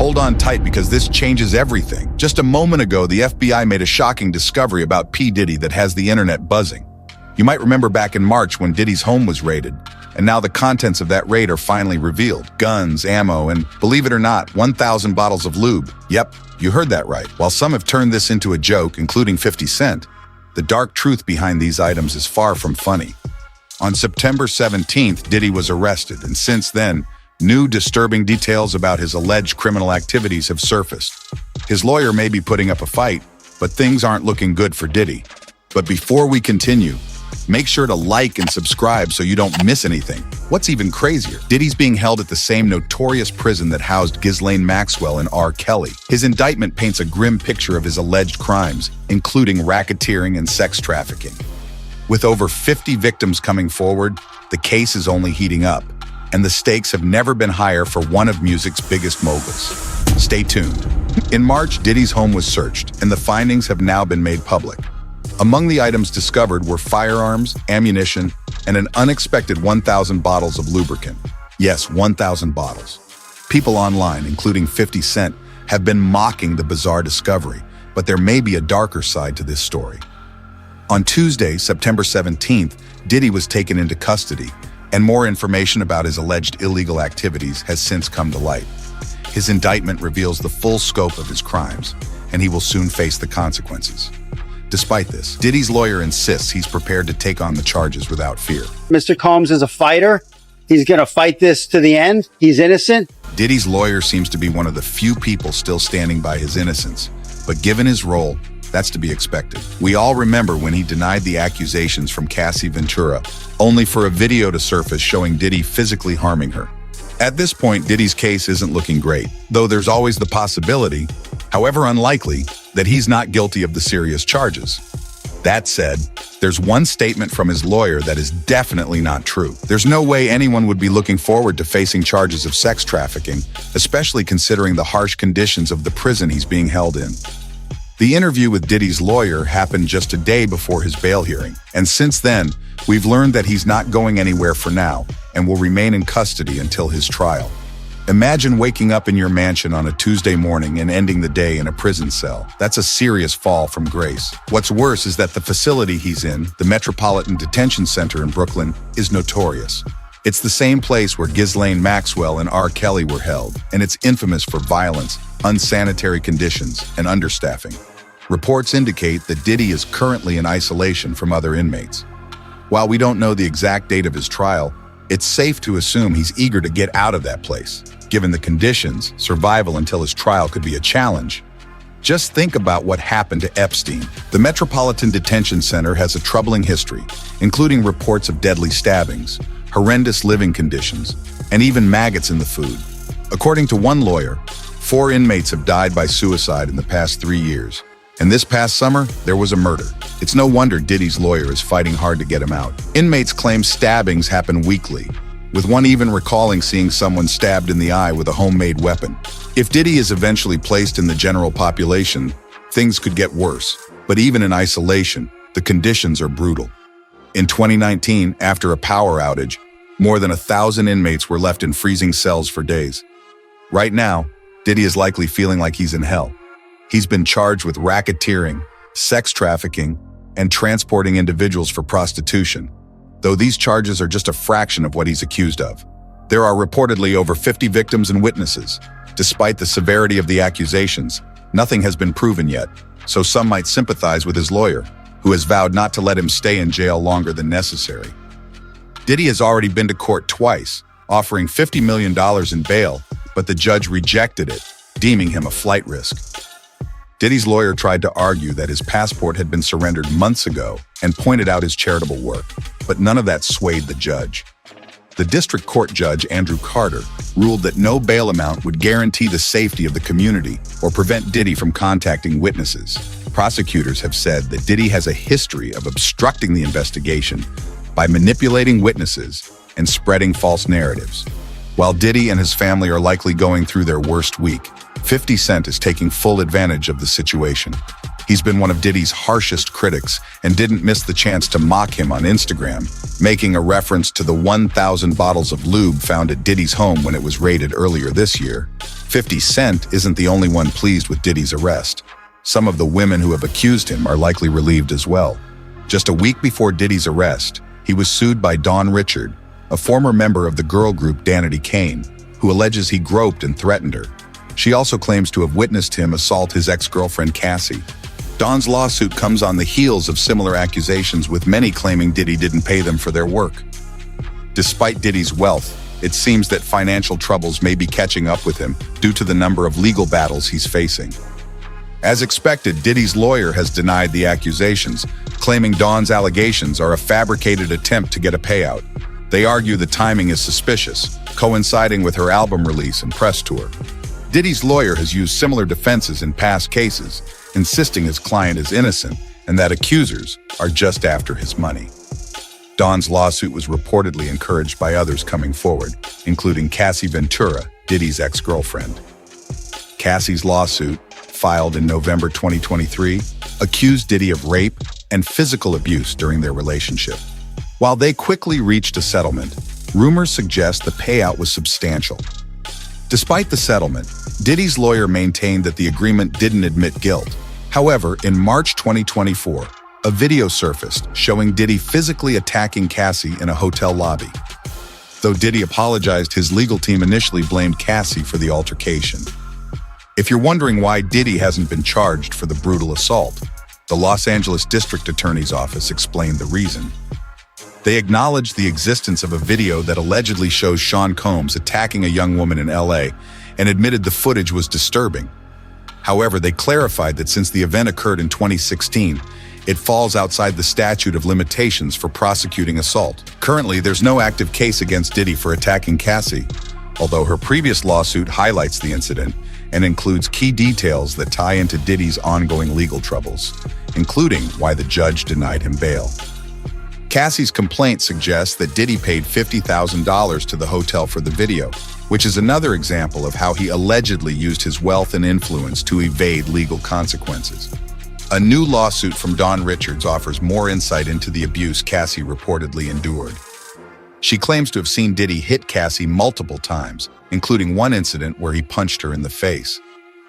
Hold on tight because this changes everything. Just a moment ago, the FBI made a shocking discovery about P. Diddy that has the internet buzzing. You might remember back in March when Diddy's home was raided, and now the contents of that raid are finally revealed. Guns, ammo, and believe it or not, 1,000 bottles of lube. Yep, you heard that right. While some have turned this into a joke, including 50 Cent, the dark truth behind these items is far from funny. On September 17th, Diddy was arrested, and since then, new disturbing details about his alleged criminal activities have surfaced. His lawyer may be putting up a fight, but things aren't looking good for Diddy. But before we continue, make sure to like and subscribe so you don't miss anything. What's even crazier, Diddy's being held at the same notorious prison that housed Ghislaine Maxwell and R. Kelly. His indictment paints a grim picture of his alleged crimes, including racketeering and sex trafficking. With over 50 victims coming forward, the case is only heating up, and the stakes have never been higher for one of music's biggest moguls. Stay tuned. In March, Diddy's home was searched, and the findings have now been made public. Among the items discovered were firearms, ammunition, and an unexpected 1,000 bottles of lubricant. Yes, 1,000 bottles. People online, including 50 Cent, have been mocking the bizarre discovery, but there may be a darker side to this story. On Tuesday, September 17th, Diddy was taken into custody, and more information about his alleged illegal activities has since come to light. His indictment reveals the full scope of his crimes, and he will soon face the consequences. Despite this, Diddy's lawyer insists he's prepared to take on the charges without fear. Mr. Combs is a fighter. He's going to fight this to the end. He's innocent. Diddy's lawyer seems to be one of the few people still standing by his innocence, but given his role, that's to be expected. We all remember when he denied the accusations from Cassie Ventura, only for a video to surface showing Diddy physically harming her. At this point, Diddy's case isn't looking great, though there's always the possibility, however unlikely, that he's not guilty of the serious charges. That said, there's one statement from his lawyer that is definitely not true. There's no way anyone would be looking forward to facing charges of sex trafficking, especially considering the harsh conditions of the prison he's being held in. The interview with Diddy's lawyer happened just a day before his bail hearing, and since then, we've learned that he's not going anywhere for now and will remain in custody until his trial. Imagine waking up in your mansion on a Tuesday morning and ending the day in a prison cell. That's a serious fall from grace. What's worse is that the facility he's in, the Metropolitan Detention Center in Brooklyn, is notorious. It's the same place where Ghislaine Maxwell and R. Kelly were held, and it's infamous for violence, unsanitary conditions, and understaffing. Reports indicate that Diddy is currently in isolation from other inmates. While we don't know the exact date of his trial, it's safe to assume he's eager to get out of that place. Given the conditions, survival until his trial could be a challenge. Just think about what happened to Epstein. The Metropolitan Detention Center has a troubling history, including reports of deadly stabbings, horrendous living conditions, and even maggots in the food. According to one lawyer, 4 inmates have died by suicide in the past 3 years. And this past summer, there was a murder. It's no wonder Diddy's lawyer is fighting hard to get him out. Inmates claim stabbings happen weekly, with one even recalling seeing someone stabbed in the eye with a homemade weapon. If Diddy is eventually placed in the general population, things could get worse. But even in isolation, the conditions are brutal. In 2019, after a power outage, more than 1,000 inmates were left in freezing cells for days. Right now, Diddy is likely feeling like he's in hell. He's been charged with racketeering, sex trafficking, and transporting individuals for prostitution, though these charges are just a fraction of what he's accused of. There are reportedly over 50 victims and witnesses. Despite the severity of the accusations, nothing has been proven yet, so some might sympathize with his lawyer, who has vowed not to let him stay in jail longer than necessary. Diddy has already been to court twice, offering $50 million in bail, but the judge rejected it, deeming him a flight risk. Diddy's lawyer tried to argue that his passport had been surrendered months ago and pointed out his charitable work, but none of that swayed the judge. The district court judge, Andrew Carter, ruled that no bail amount would guarantee the safety of the community or prevent Diddy from contacting witnesses. Prosecutors have said that Diddy has a history of obstructing the investigation by manipulating witnesses and spreading false narratives. While Diddy and his family are likely going through their worst week, 50 Cent is taking full advantage of the situation. He's been one of Diddy's harshest critics and didn't miss the chance to mock him on Instagram, making a reference to the 1,000 bottles of lube found at Diddy's home when it was raided earlier this year. 50 Cent isn't the only one pleased with Diddy's arrest. Some of the women who have accused him are likely relieved as well. Just a week before Diddy's arrest, he was sued by Dawn Richard, a former member of the girl group Danity Kane, who alleges he groped and threatened her. She also claims to have witnessed him assault his ex-girlfriend Cassie. Dawn's lawsuit comes on the heels of similar accusations, with many claiming Diddy didn't pay them for their work. Despite Diddy's wealth, it seems that financial troubles may be catching up with him due to the number of legal battles he's facing. As expected, Diddy's lawyer has denied the accusations, claiming Dawn's allegations are a fabricated attempt to get a payout. They argue the timing is suspicious, coinciding with her album release and press tour. Diddy's lawyer has used similar defenses in past cases, insisting his client is innocent and that accusers are just after his money. Dawn's lawsuit was reportedly encouraged by others coming forward, including Cassie Ventura, Diddy's ex-girlfriend. Cassie's lawsuit, filed in November 2023, accused Diddy of rape and physical abuse during their relationship. While they quickly reached a settlement, rumors suggest the payout was substantial. Despite the settlement, Diddy's lawyer maintained that the agreement didn't admit guilt. However, in March 2024, a video surfaced showing Diddy physically attacking Cassie in a hotel lobby. Though Diddy apologized, his legal team initially blamed Cassie for the altercation. If you're wondering why Diddy hasn't been charged for the brutal assault, the Los Angeles District Attorney's Office explained the reason. They acknowledged the existence of a video that allegedly shows Sean Combs attacking a young woman in LA and admitted the footage was disturbing. However, they clarified that since the event occurred in 2016, it falls outside the statute of limitations for prosecuting assault. Currently, there's no active case against Diddy for attacking Cassie, although her previous lawsuit highlights the incident and includes key details that tie into Diddy's ongoing legal troubles, including why the judge denied him bail. Cassie's complaint suggests that Diddy paid $50,000 to the hotel for the video, which is another example of how he allegedly used his wealth and influence to evade legal consequences. A new lawsuit from Dawn Richards offers more insight into the abuse Cassie reportedly endured. She claims to have seen Diddy hit Cassie multiple times, including one incident where he punched her in the face.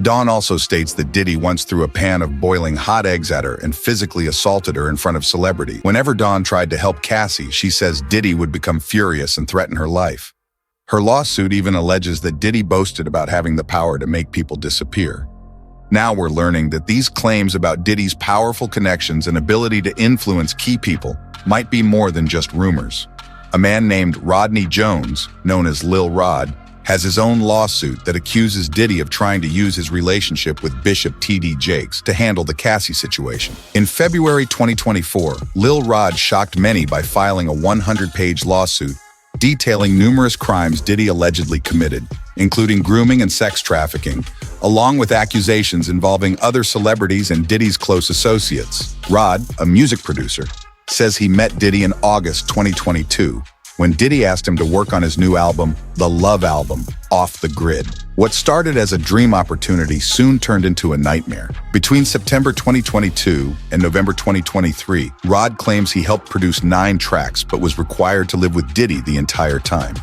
Dawn also states that Diddy once threw a pan of boiling hot eggs at her and physically assaulted her in front of celebrity. Whenever Dawn tried to help Cassie, she says Diddy would become furious and threaten her life. Her lawsuit even alleges that Diddy boasted about having the power to make people disappear. Now we're learning that these claims about Diddy's powerful connections and ability to influence key people might be more than just rumors. A man named Rodney Jones, known as Lil Rod, has his own lawsuit that accuses Diddy of trying to use his relationship with Bishop T.D. Jakes to handle the Cassie situation. In February 2024, Lil Rod shocked many by filing a 100-page lawsuit detailing numerous crimes Diddy allegedly committed, including grooming and sex trafficking, along with accusations involving other celebrities and Diddy's close associates. Rod, a music producer, says he met Diddy in August 2022, when Diddy asked him to work on his new album, The Love Album, Off the Grid. What started as a dream opportunity soon turned into a nightmare. Between September 2022 and November 2023, Rod claims he helped produce 9 tracks but was required to live with Diddy the entire time.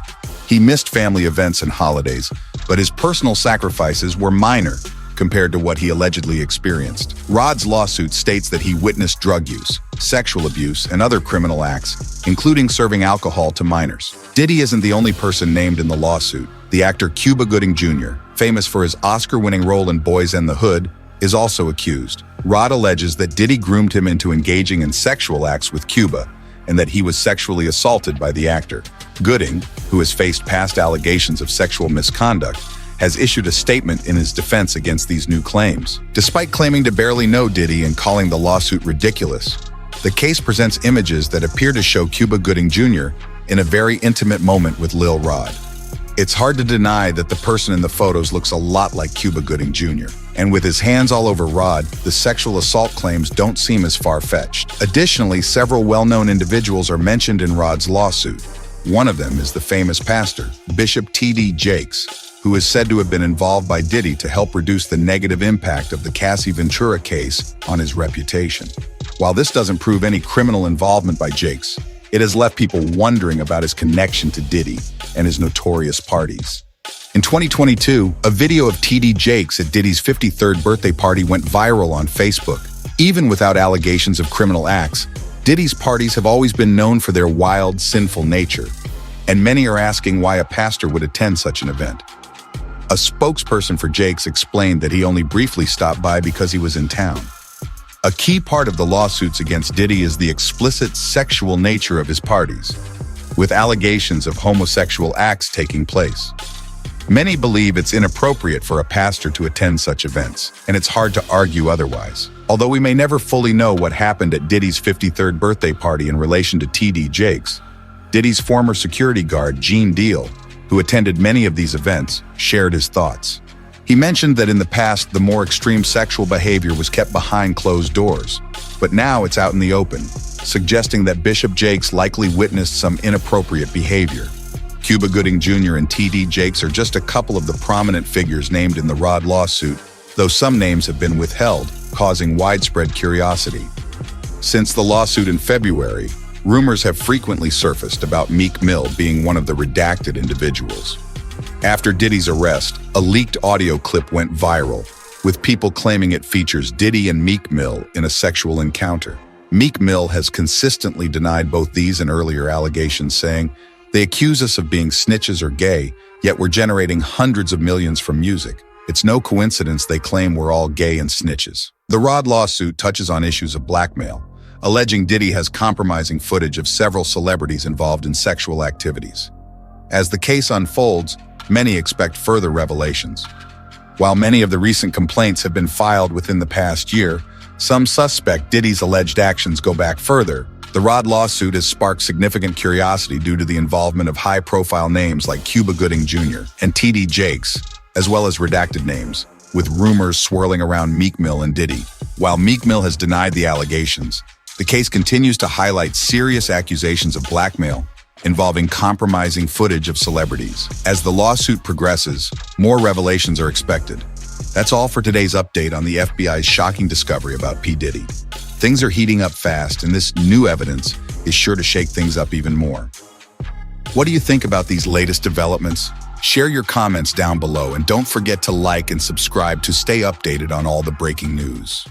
He missed family events and holidays, but his personal sacrifices were minor compared to what he allegedly experienced. Rod's lawsuit states that he witnessed drug use, sexual abuse, and other criminal acts, including serving alcohol to minors. Diddy isn't the only person named in the lawsuit. The actor Cuba Gooding Jr., famous for his Oscar-winning role in Boys and the Hood, is also accused. Rod alleges that Diddy groomed him into engaging in sexual acts with Cuba, and that he was sexually assaulted by the actor. Gooding, who has faced past allegations of sexual misconduct, has issued a statement in his defense against these new claims. Despite claiming to barely know Diddy and calling the lawsuit ridiculous, the case presents images that appear to show Cuba Gooding Jr. in a very intimate moment with Lil Rod. It's hard to deny that the person in the photos looks a lot like Cuba Gooding Jr., and with his hands all over Rod, the sexual assault claims don't seem as far-fetched. Additionally, several well-known individuals are mentioned in Rod's lawsuit. One of them is the famous pastor, Bishop T.D. Jakes, who is said to have been involved by Diddy to help reduce the negative impact of the Cassie Ventura case on his reputation. While this doesn't prove any criminal involvement by Jakes, it has left people wondering about his connection to Diddy and his notorious parties. In 2022, a video of TD Jakes at Diddy's 53rd birthday party went viral on Facebook. Even without allegations of criminal acts, Diddy's parties have always been known for their wild, sinful nature, and many are asking why a pastor would attend such an event. A spokesperson for Jakes explained that he only briefly stopped by because he was in town. A key part of the lawsuits against Diddy is the explicit sexual nature of his parties, with allegations of homosexual acts taking place. Many believe it's inappropriate for a pastor to attend such events, and it's hard to argue otherwise. Although we may never fully know what happened at Diddy's 53rd birthday party in relation to TD Jakes, Diddy's former security guard, Gene Deal, who attended many of these events, shared his thoughts. He mentioned that in the past, the more extreme sexual behavior was kept behind closed doors, but now it's out in the open, suggesting that Bishop Jakes likely witnessed some inappropriate behavior. Cuba Gooding Jr. and TD Jakes are just a couple of the prominent figures named in the Rod lawsuit, though some names have been withheld, causing widespread curiosity. Since the lawsuit in February, rumors have frequently surfaced about Meek Mill being one of the redacted individuals. After Diddy's arrest, a leaked audio clip went viral, with people claiming it features Diddy and Meek Mill in a sexual encounter. Meek Mill has consistently denied both these and earlier allegations, saying, "They accuse us of being snitches or gay, yet we're generating hundreds of millions from music. It's no coincidence they claim we're all gay and snitches." The Rod lawsuit touches on issues of blackmail, alleging Diddy has compromising footage of several celebrities involved in sexual activities. As the case unfolds, many expect further revelations. While many of the recent complaints have been filed within the past year, some suspect Diddy's alleged actions go back further. The Rod lawsuit has sparked significant curiosity due to the involvement of high-profile names like Cuba Gooding Jr. and TD Jakes, as well as redacted names, with rumors swirling around Meek Mill and Diddy. While Meek Mill has denied the allegations, the case continues to highlight serious accusations of blackmail involving compromising footage of celebrities. As the lawsuit progresses, more revelations are expected. That's all for today's update on the FBI's shocking discovery about P. Diddy. Things are heating up fast, and this new evidence is sure to shake things up even more. What do you think about these latest developments? Share your comments down below, and don't forget to like and subscribe to stay updated on all the breaking news.